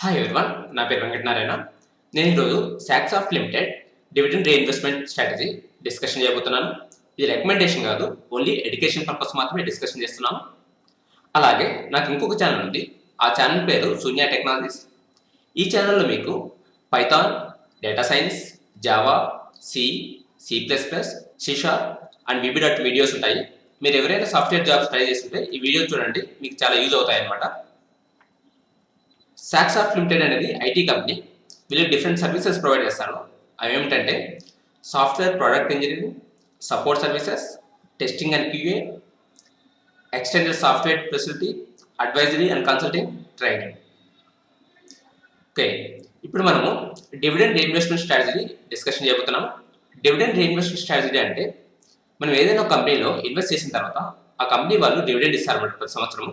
Hi everyone, నా పేరు వెంకటనారాయణ. నేను ఈరోజు Saksoft limited dividend reinvestment strategy discussion చేయబోతున్నాను. ఇది రికమెండేషన్ కాదు, ఓన్లీ ఎడ్యుకేషన్ పర్పస్ మాత్రమే డిస్కషన్ చేస్తున్నాను. అలాగే నాకు ఇంకొక ఛానల్ ఉంది, ఆ ఛానల్ పేరు శూన్య టెక్నాలజీస్. ఈ ఛానల్లో మీకు Python, data science, Java, C, సి++, C# అండ్ VB.NET వీడియోస్ ఉంటాయి. మీరు ఎవరైనా సాఫ్ట్వేర్ జాబ్స్ ట్రై చేస్తుంటే ఈ వీడియో చూడండి, మీకు చాలా యూజ్ అవుతాయి అన్నమాట. సాక్సాఫ్ట్ లిమిటెడ్ అనేది ఐటీ కంపెనీ. వీళ్ళు డిఫరెంట్ సర్వీసెస్ ప్రొవైడ్ చేస్తారు. అవి ఏమిటంటే software product engineering, support services, testing and QA, extended software facility, advisory and consulting, training. Okay, ఇప్పుడు మనము డివిడెండ్ రీఇన్వెస్ట్మెంట్ స్ట్రాటజీ డిస్కషన్ చేయబోతున్నాం. డివిడెండ్ రీఇన్వెస్ట్మెంట్ స్ట్రాటజీ అంటే మనం ఏదైనా ఒక కంపెనీలో ఇన్వెస్ట్ చేసిన తర్వాత ఆ కంపెనీ వాళ్ళు డివిడెండ్ ఇస్తారన్నమాట ప్రతి సంవత్సరం.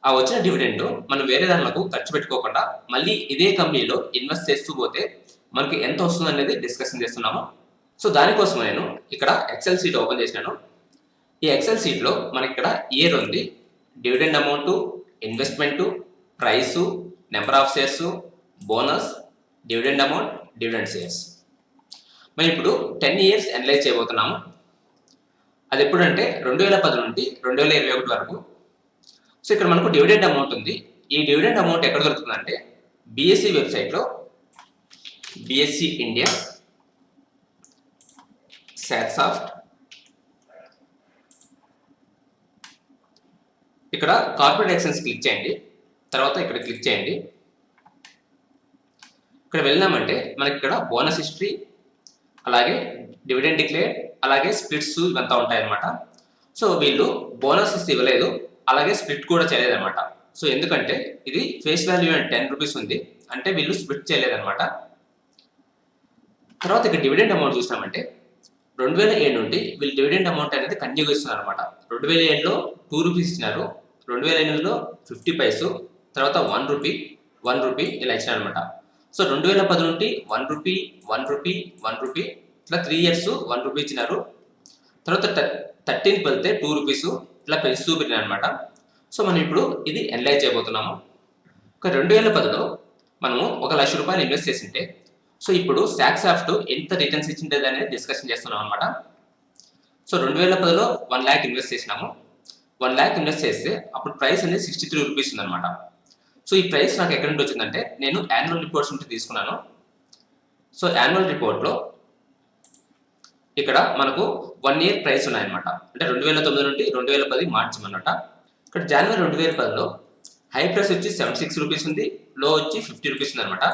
ఆ వచ్చిన డివిడెండ్ మనం వేరే దానిలకు ఖర్చు పెట్టుకోకుండా మళ్ళీ ఇదే కంపెనీలో ఇన్వెస్ట్ చేస్తూ పోతే మనకి ఎంత వస్తుంది అనేది డిస్కషన్ చేస్తున్నాము. సో దానికోసం నేను ఇక్కడ ఎక్సెల్ షీట్ ఓపెన్ చేసినాను. ఈ ఎక్సెల్ షీట్లో మనకి ఇక్కడ ఇయర్ ఉంది, dividend amount, investment, price, number of shares, bonus, dividend amount, dividend shares. మనం ఇప్పుడు 10 years అనలైజ్ చేయబోతున్నాము. అది ఎప్పుడంటే 2010 నుండి 2021 వరకు. సో ఇక్కడ మనకు డివిడెండ్ అమౌంట్ ఉంది. ఈ డివిడెండ్ అమౌంట్ ఎక్కడ దొరుకుతుందంటే BSE వెబ్సైట్లో, BSE ఇండియా, సాక్సాఫ్ట్, ఇక్కడ కార్పొరేట్ యాక్షన్స్ క్లిక్ చేయండి. తర్వాత ఇక్కడ క్లిక్ చేయండి. ఇక్కడ వెళ్ళామంటే మనకి ఇక్కడ బోనస్ హిస్టరీ, అలాగే డివిడెండ్ డిక్లేర్, అలాగే స్ప్లిట్స్ ఇవంతా ఉంటాయన్నమాట. సో వీళ్ళు బోనస్ ఇవ్వలేదు, అలాగే స్ప్లిట్ కూడా చేయలేదన్నమాట. సో ఎందుకంటే ఇది ఫేస్ వాల్యూ అండ్ 10 రూపీస్ ఉంది, అంటే వీళ్ళు స్ప్లిట్ చేయలేదన్నమాట. తర్వాత ఇక్కడ డివిడెండ్ అమౌంట్ చూసినామంటే 2007 నుండి వీళ్ళు డివిడెండ్ అమౌంట్ అనేది కంటిన్యూగా ఇస్తున్నారు అనమాట. 2007లో 2 రూపీస్ ఇచ్చినారు, 2008లో 50 పైసు, తర్వాత 1 రూపీ ఇలా ఇచ్చినారు అనమాట. సో 2010 నుండి 1 రూపీ, 1 రూపీ, 1 రూపీ, ఇట్లా 3 years 1 రూపీ ఇచ్చినారు. తర్వాత 13కి వెళ్తే 2 రూపీస్, ఇట్లా పెంచుతూ పెట్టిన అనమాట. సో మనం ఇప్పుడు ఇది అనలైజ్ చేయబోతున్నాము. ఒక 2010లో మనము 1 లక్ష రూపాయలు ఇన్వెస్ట్ చేసింటే, సో ఇప్పుడు సాక్సాఫ్ట్ ఎంత రిటర్న్స్ ఇచ్చింటుంది అనేది డిస్కషన్ చేస్తున్నాం అనమాట. సో 2010లో 1 lakh ఇన్వెస్ట్ చేసినాము. 1 lakh ఇన్వెస్ట్ చేస్తే అప్పుడు ప్రైస్ అనేది 63 రూపీస్ ఉందన్నమాట. సో ఈ ప్రైస్ నాకు ఎక్కడి నుండి వచ్చిందంటే నేను యాన్యువల్ రిపోర్ట్స్ నుండి తీసుకున్నాను. సో యాన్యువల్ రిపోర్ట్లో ఇక్కడ మనకు 1 year ప్రైస్ ఉన్నాయన్నమాట. అంటే 2009 నుండి 2010 మార్చి అన్నమాట. ఇక్కడ జనవరి 2010లో హై ప్రైస్ వచ్చి 76 రూపీస్ ఉంది, లో వచ్చి 50 రూపీస్ ఉంది అనమాట.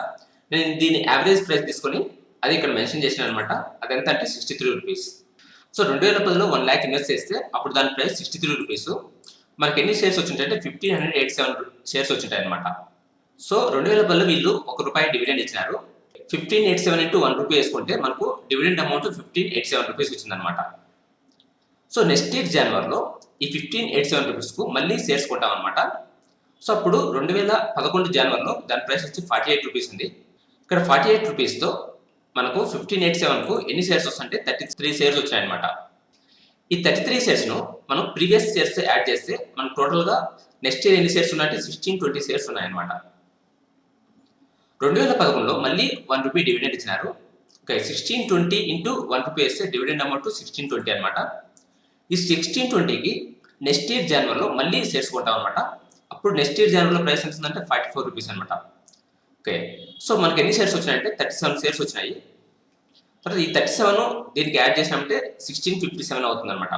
నేను దీని యావరేజ్ ప్రైస్ తీసుకొని అది ఇక్కడ మెన్షన్ చేసిన అనమాట. అదెంత అంటే 63 రూపీస్. సో 2010లో 1 lakh ఇన్వెస్ట్ చేస్తే అప్పుడు దాని ప్రైస్ 63 రూపీస్. మనకి ఎన్ని షేర్స్ వచ్చింటాయంటే 1587 షేర్స్ వచ్చింటాయి అనమాట. సో 2010లో వీళ్ళు ₹1 డివిడెండ్ ఇచ్చినారు. 1587 into 1 రూపీ వేసుకుంటే మనకు డివిడెండ్ అమౌంట్ 1587 రూపీస్ వచ్చిందనమాట. సో నెక్స్ట్ ఇయర్ జనవరిలో ఈ 1587 రూపీస్కు మళ్ళీ షేర్స్ కొంటాం అనమాట. సో అప్పుడు 2011 జనవరిలో దాని ప్రైస్ వచ్చి 48 రూపీస్ ఉంది. ఇక్కడ 48 రూపీస్తో మనకు 1587కు ఎన్ని షేర్స్ వస్తుంటే 33 షేర్స్ వచ్చాయన్నమాట. ఈ 33 షేర్స్ను మనం ప్రీవియస్ షేర్స్ యాడ్ చేస్తే మనకు టోటల్గా నెక్స్ట్ ఇయర్ ఎన్ని షేర్స్ ఉన్నాయంటే 1620 షేర్స్ ఉన్నాయన్నమాట. 2011లో మళ్ళీ 1 రూపీ డివిడెండ్ ఇచ్చినారు. ఓకే, 1620 into 1 రూపీ వేస్తే డివిడెండ్ అమౌంట్ 1620 అనమాట. ఈ 1620కి నెక్స్ట్ ఇయర్ జనవరిలో మళ్ళీ షేర్స్ కొంటాం అనమాట. అప్పుడు నెక్స్ట్ ఇయర్ జనవరిలో ప్రైస్ ఎంత ఉందంటే 44 రూపీస్ అనమాట. ఓకే, సో మనకి ఎన్ని షేర్స్ వచ్చినాయంటే 37 షేర్స్ వచ్చినాయి. తర్వాత ఈ 37 దీనికి యాడ్ చేసినామంటే 1657 అవుతుంది అనమాట.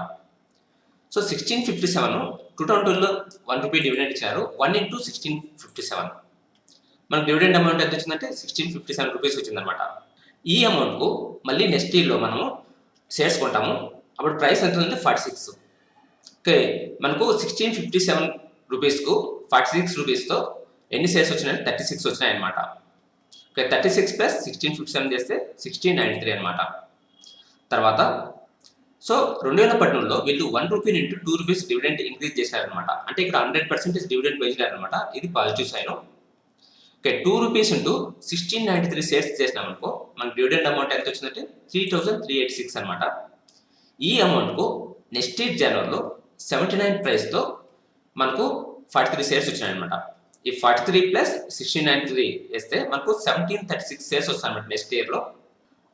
సో 1657 2012లో 1 రూపీ డివిడెండ్ ఇచ్చారు. 1 into 1657 మనకు డివిడెండ్ అమౌంట్ ఎంత వచ్చిందంటే 1657 రూపీస్ వచ్చిందనమాట. ఈ అమౌంట్కు మళ్ళీ నెక్స్ట్ ఇయర్లో మనము షేర్స్ కొంటాము. అప్పుడు ప్రైస్ ఎంత ఉందంటే 46. ఓకే, మనకు 1657 రూపీస్కు 46 రూపీస్తో ఎన్ని షేర్స్ వచ్చినాయంటే 36 వచ్చినాయి అనమాట. ఓకే, 36 + 1657 చేస్తే 1693 అనమాట. తర్వాత సో 2012లో వీళ్ళు 1 rupee into 2 rupees dividend increase చేశారనమాట. అంటే ఇక్కడ 100% డివిడెండ్ పెంచారనమాట. ఇది positive sign. Okay, 2 rupees into 1693 shares చేసినామనుకో మనకు డివిడెండ్ అమౌంట్ ఎంత వచ్చిందంటే 3386 అనమాట. ఈ అమౌంట్కు నెక్స్ట్ ఇయర్ జనవరిలో 79 ప్రైస్తో మనకు 43 షేర్స్ వచ్చినాయి అనమాట. ఈ 43 ప్లస్ 1693 వేస్తే మనకు 1736 షేర్స్ వస్తాయి అన్నమాట నెక్స్ట్ ఇయర్లో.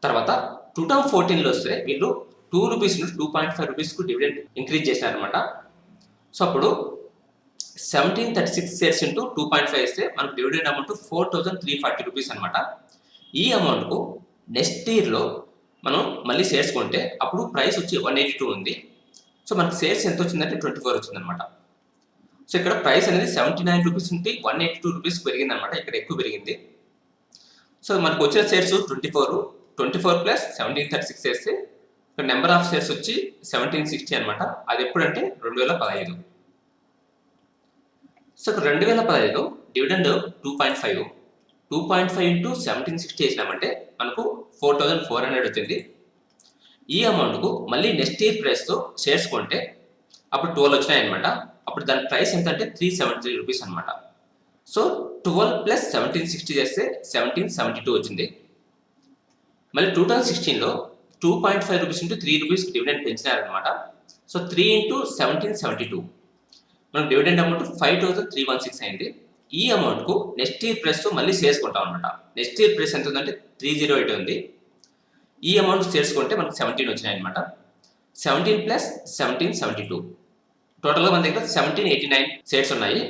తర్వాత 2014లో వస్తే వీళ్ళు 2 రూపీస్ నుంచి 2.5 రూపీస్కు డివిడెండ్ ఇంక్రీజ్ చేశారనమాట. సో అప్పుడు 1736 షేర్స్ ఇంటూ 2.5 వేస్తే మనకు డివిడెండ్ అమౌంట్ 4340 రూపీస్ అనమాట. ఈ అమౌంట్కు నెక్స్ట్ ఇయర్లో మనం మళ్ళీ షేర్స్ కొంటే అప్పుడు ప్రైస్ వచ్చి 182 ఉంది. సో మనకు షేర్స్ ఎంత వచ్చిందంటే 24 వచ్చిందనమాట. సో ఇక్కడ ప్రైస్ అనేది 79 రూపీస్ నుండి 182 రూపీస్ పెరిగింది అనమాట. ఇక్కడ ఎక్కువ పెరిగింది. సో మనకు వచ్చిన షేర్స్ 24 ప్లస్ 1736 వేస్తే ఇక్కడ నెంబర్ ఆఫ్ షేర్స్ వచ్చి 1760 అనమాట. అది ఎప్పుడంటే 2015. సో ఇక్కడ 2015 డివిడెండ్ 2.5 ఇంటూ 1760 వేసినామంటే మనకు 4400 వచ్చింది. ఈ అమౌంట్కు మళ్ళీ నెక్స్ట్ ఇయర్ ప్రైస్తో షేర్స్ కొంటే అప్పుడు 12 వచ్చినాయి అనమాట. అప్పుడు దాని ప్రైస్ ఎంత అంటే 373 రూపీస్ అనమాట. సో 12 ప్లస్ 1760 చేస్తే 1772 వచ్చింది. మళ్ళీ 2016లో 2.5 రూపీస్ ఇంటూ 3 రూపీస్ డివిడెండ్ పెంచినారనమాట. సో 3 ఇంటూ 1772 మనకు డివిడెండ్ అమౌంట్ 5316 అయింది. ఈ అమౌంట్కు నెక్స్ట్ ఇయర్ ప్రైస్తో మళ్ళీ షేర్స్ కొంటాం అనమాట. నెక్స్ట్ ఇయర్ ప్రైస్ ఎంత ఉందంటే 308 ఉంది. ఈ అమౌంట్ షేర్స్ కొంటే మనకు 17 వచ్చినాయి అనమాట. 17 ప్లస్ 1772 టోటల్గా మన దగ్గర 1789 షేర్స్ ఉన్నాయి.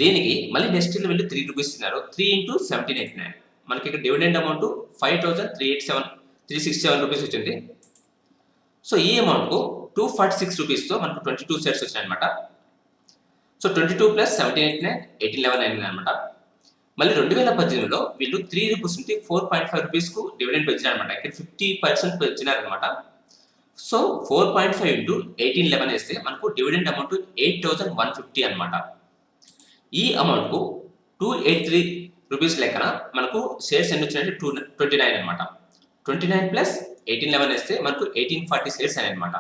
దీనికి మళ్ళీ నెక్స్ట్ ఇయర్ వెళ్ళి 3 రూపీస్ ఇస్తున్నారు. 3 ఇంటూ 1789 మనకి ఇక్కడ డివిడెండ్ అమౌంట్ 5367 రూపీస్ వచ్చింది. సో ఈ అమౌంట్కు 246 రూపీస్తో మనకు 22 షేర్స్ వచ్చినాయి అనమాట. సో 22 ప్లస్ 1789 1811 అయింది అనమాట. మళ్ళీ 2018లో వీళ్ళు 3 రూపీస్ నుండి 4.5 రూపీస్కు డివిడెండ్ పెంచినారనమాట. ఇక్కడ 50% పెంచినారనమాట. సో 4.5 ఇంటూ 1811 వేస్తే మనకు డివిడెండ్ అమౌంట్ 8150 అనమాట. ఈ అమౌంట్కు 283 రూపీస్ లెక్కన మనకు షేర్స్ ఎన్ని వచ్చినాయంటే 29 అనమాట. 29 ప్లస్ 1811 వేస్తే మనకు 1840 షేర్స్ అని అనమాట.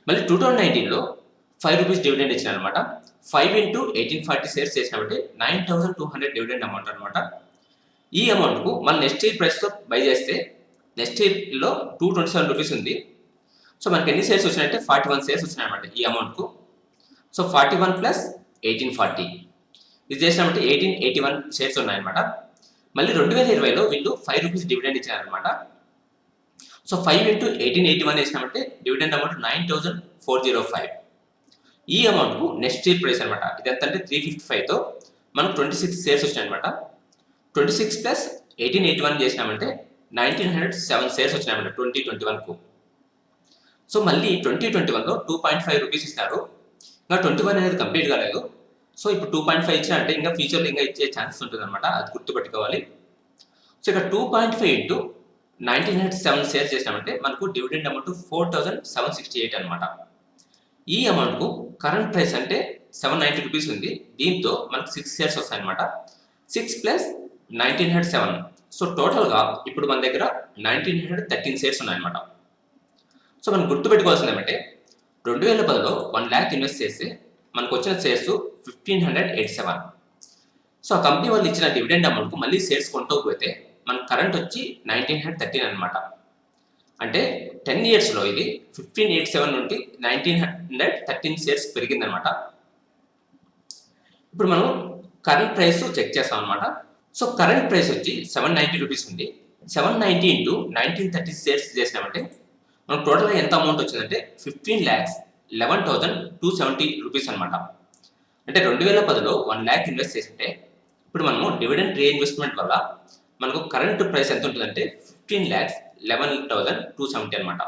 మళ్ళీ 2019లో 5 రూపీస్ డివిడెండ్ ఇచ్చిన అనమాట. 5 ఇంటూ 1840 షేర్స్ చేసినప్పుడు 9200 డివిడెండ్ అమౌంట్ అనమాట. ఈ అమౌంట్కు మన నెక్స్ట్ ఇయర్ ప్రైస్తో బై చేస్తే నెక్స్ట్ ఇయర్లో 227 రూపీస్ ఉంది. సో మనకి ఎన్ని షేర్స్ వచ్చినాయంటే 41 షేర్స్ వచ్చినాయి అనమాట ఈ అమౌంట్కు. సో 41 ప్లస్ 1840 ఇది చేసినామంటే 1881 షేర్స్ ఉన్నాయన్నమాట. మళ్ళీ 2020లో వీళ్ళు 5 రూపీస్ డివిడెండ్ ఇచ్చారనమాట. సో 5 ఇంటూ 1881 వేసినామంటే డివిడెండ్ అమౌంట్ 9405. ఈ అమౌంట్కు నెక్స్ట్ ఇయర్ ప్రైస్ అనమాట. ఇది ఎంత అంటే 355తో మనకు 26 షేర్స్ వచ్చినాయి అనమాట. 26 ప్లస్ 1881 చేసినామంటే 1907 షేర్స్ వచ్చినాయన్నమాట 2021కు. సో మళ్ళీ 2021లో 2.5 రూపీస్ ఇస్తారు. ఇంకా 21 అనేది కంప్లీట్ కాలేదు. సో ఇప్పుడు 2.5 ఇచ్చా అంటే ఇంకా ఫ్యూచర్లో ఇంకా ఇచ్చే ఛాన్సెస్ ఉంటుంది అనమాట. అది గుర్తుపెట్టుకోవాలి. సో ఇక్కడ 2.5 ఇంటూ 1907 షేర్స్ చేసినామంటే మనకు డివిడెండ్ అమౌంట్ 4768 అనమాట. ఈ అమౌంట్కు కరెంట్ ప్రైస్ అంటే 790 రూపీస్ ఉంది. దీంతో మనకు 6 షేర్స్ వస్తాయన్నమాట. 6 ప్లస్ 1907 సో టోటల్గా ఇప్పుడు మన దగ్గర 1913 షేర్స్ ఉన్నాయన్నమాట. సో మనం గుర్తుపెట్టుకోవాల్సింది ఏమంటే 2010లో 1 lakh ఇన్వెస్ట్ చేస్తే మనకు వచ్చిన షేర్స్ 1587. సో ఆ కంపెనీ వాళ్ళు ఇచ్చిన డివిడెండ్ అమౌంట్కు మళ్ళీ షేర్స్ కొంటూ పోతే మనకు కరెంట్ వచ్చి 1913 అనమాట. అంటే 10 ఇయర్స్లో ఇది 1587 నుండి 1913 షేర్స్ పెరిగిందనమాట. ఇప్పుడు మనం కరెంట్ ప్రైస్ చెక్ చేస్తాం అనమాట. సో కరెంట్ ప్రైస్ వచ్చి 790 రూపీస్ ఉంది. 790 ఇంటూ 1930 షేర్స్ చేసినామంటే మనకు టోటల్గా ఎంత అమౌంట్ వచ్చిందంటే 15,11,270 రూపీస్ అనమాట. అంటే 2010లో 1 lakh ఇన్వెస్ట్ చేసింటే ఇప్పుడు మనము డివిడెండ్ రీఇన్వెస్ట్మెంట్ వల్ల మనకు కరెంట్ ప్రైస్ ఎంత ఉంటుందంటే 15,11,270 అనమాట.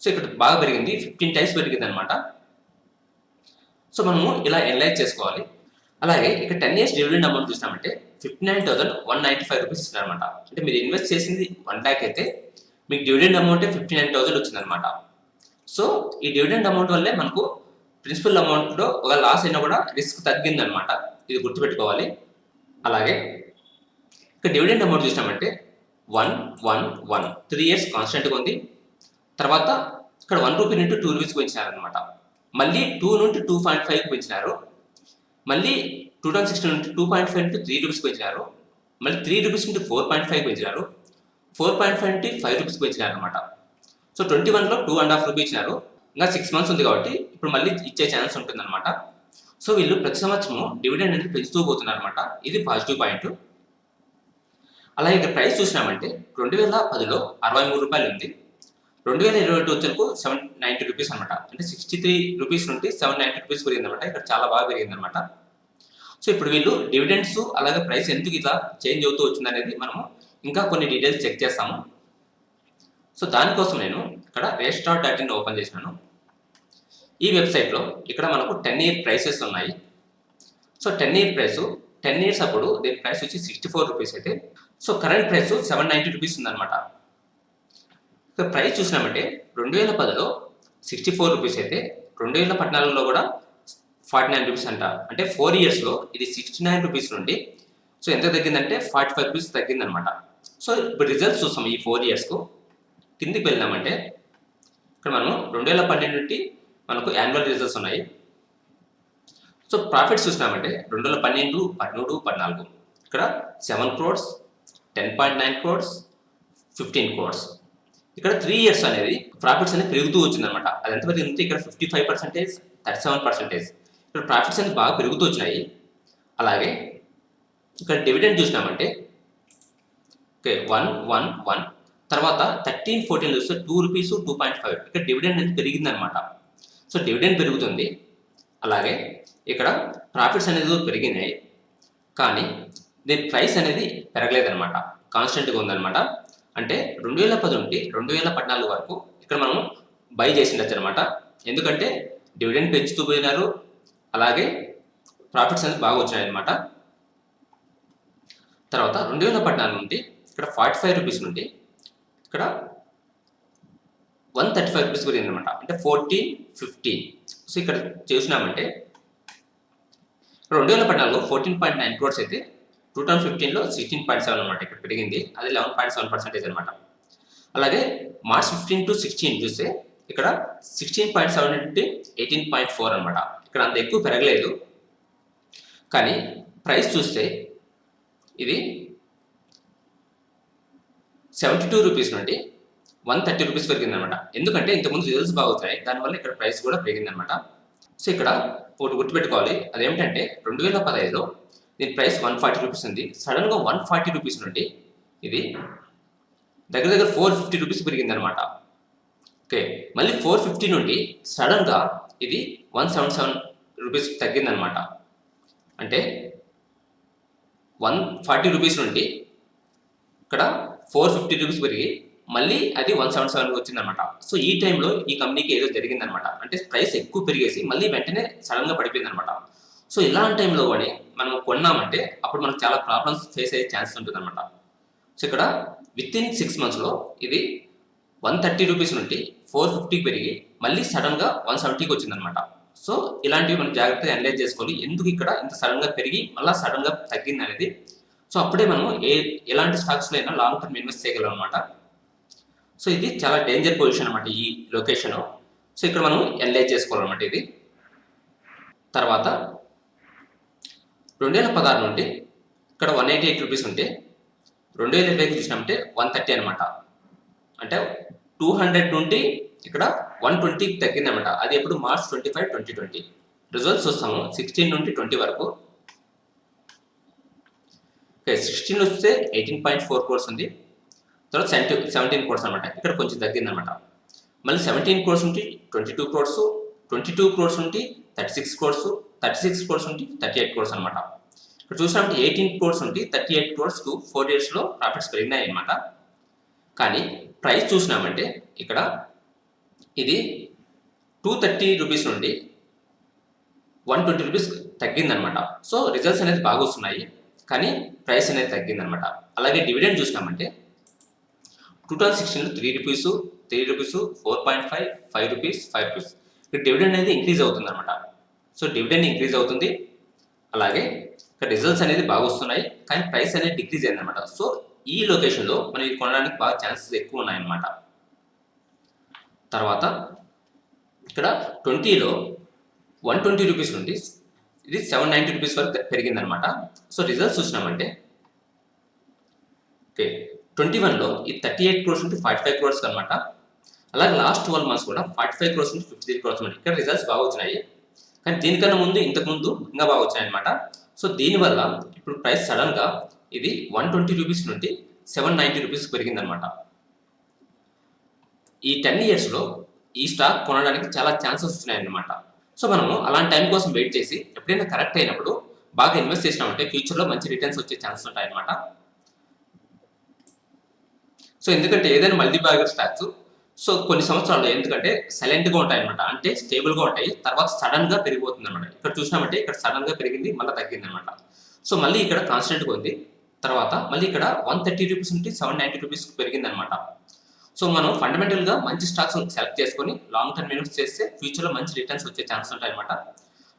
సో ఇక్కడ బాగా పెరిగింది, 15 టైమ్స్ పెరిగింది అనమాట. సో మనము ఇలా ఎనలైజ్ చేసుకోవాలి. అలాగే ఇక్కడ 10 years డివిడెండ్ అమౌంట్ చూసినామంటే 59,195 రూపీస్ ఇస్తున్నారనమాట. అంటే మీరు ఇన్వెస్ట్ చేసింది 1 lakh అయితే మీకు డివిడెండ్ అమౌంటే 59,000 వచ్చిందనమాట. సో ఈ డివిడెండ్ అమౌంట్ వల్లే మనకు ప్రిన్సిపల్ అమౌంట్లో ఒక లాస్ అయినా కూడా రిస్క్ తగ్గిందనమాట. ఇది గుర్తుపెట్టుకోవాలి. అలాగే ఇక్కడ డివిడెండ్ అమౌంట్ చూసినామంటే 111 3 years కాన్స్టెంట్గా ఉంది. తర్వాత ఇక్కడ 1 రూపీ నుండి 2 రూపీస్కి పెంచినారనమాట. మళ్ళీ 2 నుండి 2.5కి పెంచినారు. మళ్ళీ 2016 నుండి 2.5 నుండి 3 రూపీస్కి పెంచినారు. మళ్ళీ 3 రూపీస్ నుండి 4.5కి పెంచినారు. 4.5 నుండి 5 రూపీస్కి పెంచినారు అనమాట. సో 21లో 2.5 రూపీ ఇచ్చినారు. ఇంకా 6 months ఉంది కాబట్టి ఇప్పుడు మళ్ళీ ఇచ్చే ఛాన్స్ ఉంటుందన్నమాట. సో వీళ్ళు ప్రతి సంవత్సరము డివిడెండ్ అనేది పెంచుతూ పోతున్నారు అనమాట. ఇది పాజిటివ్ పాయింట్. అలాగే ఇక్కడ ప్రైస్ చూసినామంటే 2010లో రూ. 63 ఉంది. 2022 వచ్చేందుకు రూ. 790 అనమాట. అంటే రూ. 63 నుండి రూ. 790 పెరిగింది అనమాట. ఇక్కడ చాలా బాగా పెరిగింది అనమాట. సో ఇప్పుడు వీళ్ళు డివిడెండ్స్ అలాగే ప్రైస్ ఎందుకు ఇలా చేంజ్ అవుతూ వచ్చింది అనేది మనము ఇంకా కొన్ని డీటెయిల్స్ చెక్ చేస్తాము. సో దానికోసం నేను ఇక్కడ రేస్టార్.in ఓపెన్ చేసినాను. ఈ వెబ్సైట్లో ఇక్కడ మనకు 10 ఇయర్ ప్రైసెస్ ఉన్నాయి. సో 10 ఇయర్ ప్రైస్ 10 ఇయర్స్ అప్పుడు దీని ప్రైస్ వచ్చి రూ. 64 అయితే, సో కరెంట్ ప్రైస్ రూ. 790 ఉందన్నమాట. ఇక ప్రైస్ చూసినామంటే 2010లో రూ. 64 అయితే 2014లో కూడా రూ. 49 అంట. అంటే 4 ఇయర్స్లో ఇది రూ. 69 నుండి సో ఎంత తగ్గిందంటే రూ. 45 తగ్గిందనమాట. సో ఇప్పుడు రిజల్ట్స్ చూస్తాం ఈ 4 ఇయర్స్కు. కిందికి వెళ్ళినామంటే ఇక్కడ మనం 2012 నుండి మనకు యాన్యువల్ రిజల్ట్స్ ఉన్నాయి. సో ప్రాఫిట్స్ చూసినామంటే 2012, 13, 14 ఇక్కడ 7 crores, 10.9 crores, 15 crores. ఇక్కడ 3 ఇయర్స్ అనేది ప్రాఫిట్స్ అనేది పెరుగుతూ వచ్చిందనమాట. అది ఎంత పెరిగిందంటే ఇక్కడ 55%, 37%. ఇక్కడ ప్రాఫిట్స్ అనేది బాగా పెరుగుతూ వచ్చినాయి. అలాగే ఇక్కడ డివిడెండ్ చూసినామంటే ఓకే 1 తర్వాత 13, 14 చూస్తే రూ. 2, 2.5. ఇక్కడ డివిడెండ్ అనేది పెరిగిందనమాట. సో డివిడెండ్ పెరుగుతుంది. అలాగే ఇక్కడ ప్రాఫిట్స్ అనేది పెరిగినాయి, కానీ దీని ప్రైస్ అనేది పెరగలేదన్నమాట, కాన్స్టెంట్గా ఉందన్నమాట. అంటే 2010 నుండి 2014 వరకు ఇక్కడ మనం బై చేసిండొచ్చు అనమాట. ఎందుకంటే డివిడెండ్ పెంచుతూ పోయినారు, అలాగే ప్రాఫిట్స్ అనేది బాగా వచ్చినాయి అనమాట. తర్వాత 2014 నుండి ఇక్కడ రూ. 45 నుండి ఇక్కడ రూ. 135 పెరిగింది అనమాట. అంటే 14, 15. సో ఇక్కడ చూసినామంటే 2014లో 14.9 crores అయితే 2015లో 16.7 అనమాట. ఇక్కడ పెరిగింది, అది 11.7% అనమాట. అలాగే March 15 to 16 చూస్తే ఇక్కడ 16.7 నుండి 18.4 అనమాట. ఇక్కడ అంత ఎక్కువ పెరగలేదు, కానీ ప్రైస్ చూస్తే ఇది రూ. 72 నుండి రూ. 130 పెరిగింది అనమాట. ఎందుకంటే ఇంతకుముందు రిజల్ట్స్ బాగుతున్నాయి, దానివల్ల ఇక్కడ ప్రైస్ కూడా పెరిగింది అనమాట. సో ఇక్కడ ఒకటి గుర్తుపెట్టుకోవాలి, అదేమిటంటే 2015లో దీని ప్రైస్ రూ. 140 ఉంది. సడన్గా రూ. 140 నుండి ఇది దగ్గర దగ్గర రూ. 450 పెరిగింది అనమాట. ఓకే, మళ్ళీ 450 నుండి సడన్గా ఇది రూ. 177 తగ్గిందనమాట. అంటే రూ. 140 నుండి ఇక్కడ రూ. 450 పెరిగి మళ్ళీ అది 177 వచ్చిందనమాట. సో ఈ టైంలో ఈ కంపెనీకి ఏదో జరిగిందనమాట. అంటే ప్రైస్ ఎక్కువ పెరిగేసి మళ్ళీ వెంటనే సడన్గా పడిపోయింది అనమాట. సో ఇలాంటి టైంలో కానీ మనం కొన్నామంటే అప్పుడు మనకు చాలా ప్రాబ్లమ్స్ ఫేస్ అయ్యే ఛాన్సెస్ ఉంటుంది అనమాట. సో ఇక్కడ విత్ ఇన్ 6 monthsలో ఇది రూ. 130 నుండి 450 పెరిగి మళ్ళీ సడన్గా 170 వచ్చిందనమాట. సో ఇలాంటివి మనం జాగ్రత్తగా అనలైజ్ చేసుకోవాలి, ఎందుకు ఇక్కడ ఇంత సడన్గా పెరిగి మళ్ళీ సడన్గా తగ్గింది అనేది. సో అప్పుడే మనం ఎలాంటి స్టాక్స్లో అయినా లాంగ్ టర్మ్ ఇన్వెస్ట్ చేయగలం అనమాట. సో ఇది చాలా డేంజర్ పొజిషన్ అనమాట ఈ లొకేషన్. సో ఇక్కడ మనం అనలైజ్ చేసుకోవాలన్నమాట ఇది. తర్వాత 2016 నుండి ఇక్కడ రూ. 188 ఉంటే 2020కి చూసినామంటే 130 అనమాట. అంటే 200 నుండి ఇక్కడ 120 తగ్గిందనమాట. అది ఎప్పుడు March 25, 2020. రిజల్ట్స్ చూస్తాము 16 నుండి 20 వరకు. ఓకే, 16 వస్తే 18.4 crores ఉంది. తర్వాత 17 crores అనమాట. ఇక్కడ కొంచెం తగ్గిందనమాట. మళ్ళీ 17 crores నుండి 22 crores, 22 crores నుండి 36 crores, 36 crores నుండి 38 crores అనమాట. ఇక్కడ చూసినప్పుడు 18 crores నుండి 38 crores 4 yearsలో ప్రాఫిట్స్ పెరిగినాయి అనమాట. కానీ ప్రైస్ చూసినామంటే ఇక్కడ ఇది రూ. 230 నుండి రూ. 120 తగ్గిందనమాట. సో రిజల్ట్స్ అనేది బాగా వస్తున్నాయి, కానీ ప్రైస్ అనేది తగ్గిందనమాట. అలాగే డివిడెండ్ చూసినామంటే 2016లో రూ. 3, 4.5, రూ. 5. ఇక్కడ డివిడెండ్ అనేది ఇంక్రీజ్ అవుతుంది అనమాట. సో డివిడెండ్ ఇంక్రీజ్ అవుతుంది, అలాగే ఇక్కడ రిజల్ట్స్ అనేది బాగా వస్తున్నాయి, కానీ ప్రైస్ అనేది డిక్రీజ్ అయిందనమాట. సో ఈ లొకేషన్లో మనం ఇది కొనడానికి బాగా ఛాన్సెస్ ఎక్కువ ఉన్నాయన్నమాట. తర్వాత ఇక్కడ 20లో రూ. 120 నుండి ఇది రూ. 790 వరకు పెరిగిందనమాట. సో రిజల్ట్స్ చూసినామంటే ఓకే 21లో ఇది 38 crores నుండి 45 crores అనమాట. అలాగే లాస్ట్ 12 months కూడా 45 crores నుండి 53 crores అనమాట. ఇక్కడ రిజల్ట్స్ బాగా వచ్చినాయి, కానీ దీనికన్నా ముందు ఇంతకుముందు ఇంకా బాగా వచ్చాయన్నమాట. సో దీనివల్ల ఇప్పుడు ప్రైస్ సడన్గా ఇది 120 రూపీస్ నుండి 790 రూపీస్ పెరిగిందనమాట. ఈ 10 ఇయర్స్లో ఈ స్టాక్ కొనడానికి చాలా ఛాన్సెస్ వస్తున్నాయన్నమాట. సో మనము అలాంటి టైం కోసం వెయిట్ చేసి ఎప్పుడైనా కరెక్ట్ అయినప్పుడు బాగా ఇన్వెస్ట్ చేసినామంటే ఫ్యూచర్లో మంచి రిటర్న్స్ వచ్చే ఛాన్సెస్ ఉంటాయన్నమాట. సో ఎందుకంటే ఏదైనా మల్టీ బ్యాగర్ స్టాక్స్ సో కొన్ని సంవత్సరాలు ఎందుకంటే సైలెంట్గా ఉంటాయి అనమాట, అంటే స్టేబుల్గా ఉంటాయి, తర్వాత సడన్గా పెరిగిపోతుంది అనమాట. ఇక్కడ చూసినామంటే ఇక్కడ సడన్గా పెరిగింది, మళ్ళీ తగ్గింది అనమాట. సో మళ్ళీ ఇక్కడ కాన్స్టెంట్గా ఉంది, తర్వాత మళ్ళీ ఇక్కడ 130 రూపీస్ నుండి 790 రూపీస్ పెరిగింది అనమాట. సో మనం ఫండమెంటల్గా మంచి స్టాక్స్ సెలెక్ట్ చేసుకొని లాంగ్ టర్మ్ ఇన్వెస్ట్ చేస్తే ఫ్యూచర్లో మంచి రిటర్న్స్ వచ్చే ఛాన్స్ ఉంటాయి అనమాట.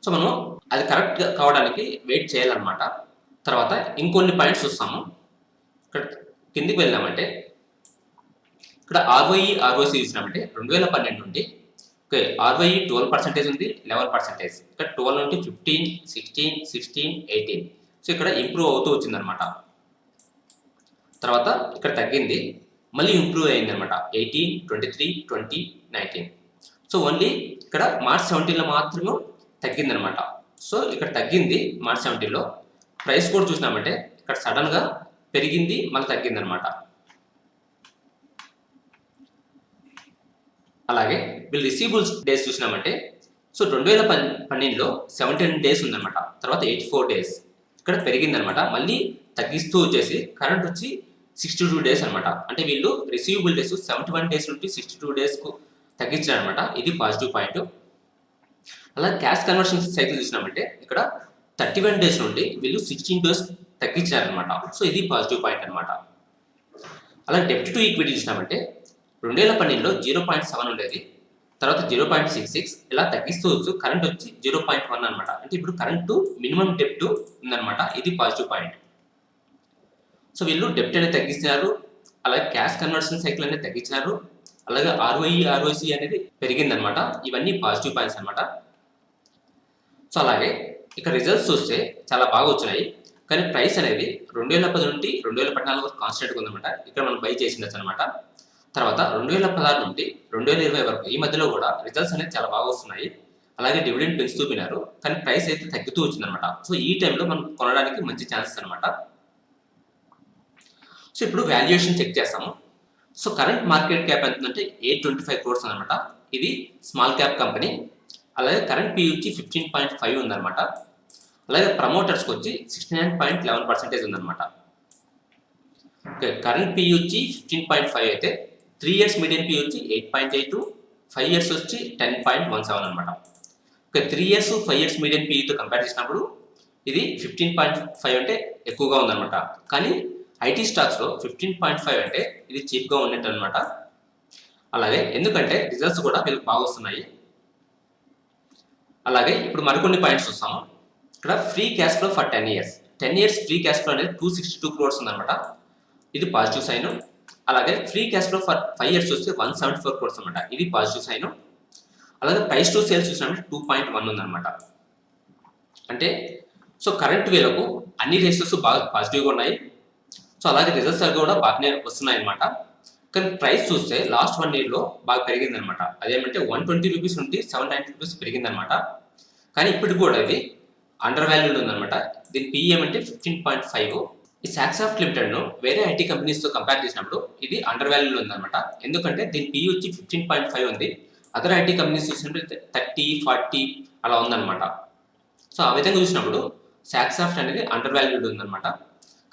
సో మనం అది కరెక్ట్ కావడానికి వెయిట్ చేయాలన్నమాట. తర్వాత ఇంకొన్ని పాయింట్స్ చూస్తాము. ఇక్కడ కిందికి వెళ్ళామంటే ఇక్కడ ఆర్ఓఈ ఆర్ఓసి చూసినామంటే 2012 నుండి ఓకే ఆర్ఓఈ 12% ఉంది, 11%. ఇక్కడ 12 నుండి 15, 16, 16, 18. సో ఇక్కడ ఇంప్రూవ్ అవుతూ వచ్చిందనమాట. తర్వాత ఇక్కడ తగ్గింది, మళ్ళీ ఇంప్రూవ్ అయింది అనమాట. 18, 23, 20, 19. సో ఓన్లీ ఇక్కడ మార్చ్ 17లో మాత్రమే తగ్గిందనమాట. సో ఇక్కడ తగ్గింది మార్చ్ 17లో. ప్రైస్ కూడా చూసినామంటే ఇక్కడ సడన్గా పెరిగింది, మళ్ళీ తగ్గిందనమాట. అలాగే వీళ్ళు రిసీవబుల్స్ డేస్ చూసినామంటే సో 2012లో 17 డేస్ ఉందన్నమాట, తర్వాత 84 డేస్. ఇక్కడ పెరిగిందనమాట, మళ్ళీ తగ్గిస్తూ వచ్చేసి కరెంట్ వచ్చి 62 డేస్ అనమాట. అంటే వీళ్ళు రిసీవబుల్ డేస్ 71 డేస్ నుండి 62 డేస్కు తగ్గించారనమాట. ఇది పాజిటివ్ పాయింట్. అలాగే క్యాష్ కన్వర్షన్ సైకిల్ చూసినామంటే ఇక్కడ 31 డేస్ నుండి వీళ్ళు 16 డేస్ తగ్గించారనమాట. సో ఇది పాజిటివ్ పాయింట్ అనమాట. అలాగే డెప్ట్ టు ఈక్విటీ చూసినామంటే 2012లో 0.7 ఉండేది, తర్వాత 0.66 ఇలా తగ్గిస్తూ వచ్చు. కరెంట్ వచ్చి 0.1 అనమాట. అంటే ఇప్పుడు కరెంటు మినిమం డెప్ట్ ఉందన్నమాట. ఇది పాజిటివ్ పాయింట్. సో వీళ్ళు డెప్ట్ అనేది తగ్గిస్తున్నారు, అలాగే క్యాష్ కన్వర్షన్ సైకిల్ అనేది తగ్గించినారు, అలాగే ఆర్ఓఈ ఆర్ఓసి అనేది పెరిగిందనమాట. ఇవన్నీ పాజిటివ్ పాయింట్స్ అనమాట. సో అలాగే ఇక్కడ రిజల్ట్స్ చూస్తే చాలా బాగా వచ్చినాయి, కానీ ప్రైస్ అనేది 2010 నుండి 2014 వరకు కాన్స్టెంట్గా ఉందన్నమాట. ఇక్కడ మనం బై చేసిండొచ్చు అనమాట. తర్వాత 2016 నుండి 2020 వరకు ఈ మధ్యలో కూడా రిజల్ట్స్ అనేది చాలా బాగా వస్తున్నాయి. అలాగే డివిడెండ్ పెంచుతూ పోయినారు, కానీ ప్రైస్ అయితే తగ్గుతూ వచ్చిందనమాట. సో ఈ టైంలో మనం కొనడానికి మంచి ఛాన్సెస్ అనమాట. సో ఇప్పుడు వాల్యుయేషన్ చెక్ చేస్తాము. సో కరెంట్ మార్కెట్ క్యాప్ ఎంత అంటే 825 crores అనమాట. ఇది స్మాల్ క్యాప్ కంపెనీ. అలాగే కరెంట్ పి వచ్చి 15.5 ఉందన్నమాట. అలాగే ప్రమోటర్స్కి వచ్చి 69.11% ఉందన్నమాట. ఓకే కరెంట్ పి వచ్చి 15.5 అయితే 3 years మీడియం పి వచ్చి 8.82, 5 years వచ్చి 10.17 అనమాట. ఓకే 3 years 5 years మీడియం పితో కంపేర్ చేసినప్పుడు ఇది 15.5 అంటే ఎక్కువగా ఉందన్నమాట. కానీ ఐటీ స్టాక్స్లో 15.5 అంటే ఇది చీప్గా ఉన్నట్టు అనమాట. అలాగే ఎందుకంటే రిజల్ట్స్ కూడా వీళ్ళకి బాగా వస్తున్నాయి. అలాగే ఇప్పుడు మరికొన్ని పాయింట్స్ చూస్తాము. ఇక్కడ free cash flow for 10 years. 10 years free cash flow అనేది 262 crores ఉందన్నమాట. ఇది పాజిటివ్ సైన్. అలాగే free cash flow for 5 years చూస్తే 174 crores అనమాట. ఇది పాజిటివ్ సైన్. అలాగే ప్రైస్ టు సేల్స్ చూసినప్పుడు 2.1 ఉందన్నమాట. అంటే సో కరెంట్ వీళ్ళకు అన్ని రేషియోస్ బాగా పాజిటివ్గా ఉన్నాయి. సో అలాగే రిజల్ట్స్ కూడా బాగానే వస్తున్నాయి అనమాట. కానీ ప్రైస్ చూస్తే లాస్ట్ 1 yearలో బాగా పెరిగింది అనమాట. అదేమంటే 120 రూపీస్ నుండి 790 రూపీస్ పెరిగింది అనమాట. కానీ ఇప్పటికి కూడా ఇది అండర్ వాల్యూడ్ ఉందన్నమాట. దీని పిఈ ఏమంటే 15.5. ఈ సాక్సాఫ్ట్ లిమిటెడ్ను వేరే ఐటీ కంపెనీస్తో కంపేర్ చేసినప్పుడు ఇది అండర్ వాల్యూడ్ ఉందన్నమాట. ఎందుకంటే దీని పిఈ వచ్చి 15.5 ఉంది. అదర్ ఐటీ కంపెనీస్ చూసినప్పుడు 30, 40 అలా ఉందన్నమాట. సో ఆ విధంగా చూసినప్పుడు సాక్సాఫ్ట్ అనేది అండర్ వాల్యూడ్ ఉందన్నమాట.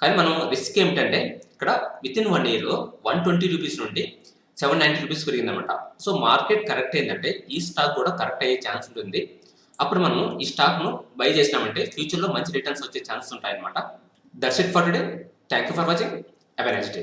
కానీ మనం రిస్క్ ఏమిటంటే ఇక్కడ వితిన్ 1 yearలో 120 రూపీస్ నుండి 790 రూపీస్ పెరిగిందన్నమాట. సో మార్కెట్ కరెక్ట్ అయిందంటే ఈ స్టాక్ కూడా కరెక్ట్ అయ్యే ఛాన్స్ ఉంటుంది. అప్పుడు మనం ఈ స్టాక్ను బై చేసినామంటే ఫ్యూచర్లో మంచి రిటర్న్స్ వచ్చే ఛాన్సెస్ ఉంటాయన్నమాట. That's it for today. Thank you for watching. Have a nice day.